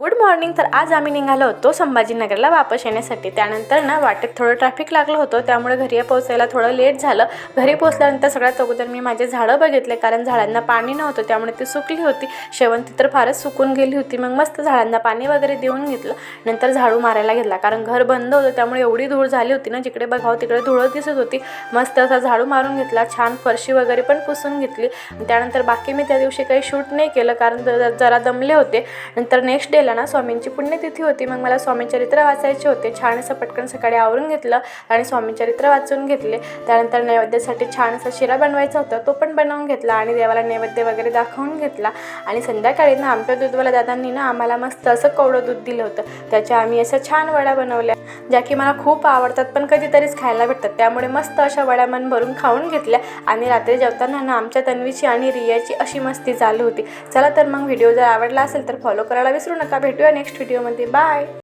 Good morning. तर आज आम्ही निघालो होतो संभाजीनगरला वापस येण्यासाठी. त्यानंतर ना वाटेत थोडं ट्रॅफिक लागलं होतं, त्यामुळे घरी पोहोचायला थोडं लेट झालं. घरी पोहोचल्यानंतर सगळ्यात अगोदर मी माझे झाडं बघितले, कारण झाडांना पाणी नव्हतं त्यामुळे ती सुकली होती. शेवंती तर फारच सुकून गेली होती. मग मस्त झाडांना पाणी वगैरे देऊन घेतलं. नंतर झाडू मारायला घेतला, कारण घर बंद होतं त्यामुळे एवढी धूळ झाली होती ना, जिकडे बघावं तिकडे धूळ दिसत होती. मस्त असा झाडू मारून घेतला, छान फरशी वगैरे पण पुसून घेतली. त्यानंतर बाकी मी त्या दिवशी काही शूट नाही केलं, कारण जरा दमले होते. नंतर नेक्स्ट डेला ना स्वामींची पुण्यतिथी होती. मग मला स्वामीचरित्र वाचायचे होते. छान असं पटकन सकाळी आवरून घेतलं आणि स्वामीचरित्र वाचून घेतले. त्यानंतर नैवेद्यासाठी छान असा शिरा बनवायचा होता, तो पण बनवून घेतला आणि देवाला नैवेद्य वगैरे दाखवून घेतला. आणि संध्याकाळी ना आमच्या दूधवाल्या दादांनी ना आम्हाला मस्त असं कवडं दूध दिलं होतं. त्याच्या आम्ही असं छान वड्या बनवल्या, ज्या की मला खूप आवडतात पण कधीतरीच खायला भेटतात. त्यामुळे मस्त अशा वड्या मन भरून खाऊन घेतल्या. आणि रात्री जेवताना ना आमच्या तन्वीची आणि रियाची अशी मस्ती चालू होती. चला तर मग व्हिडिओ जर आवडला असेल तर फॉलो करायला विसरू नका. भेटूया नेक्स्ट व्हिडिओमध्ये. बाय.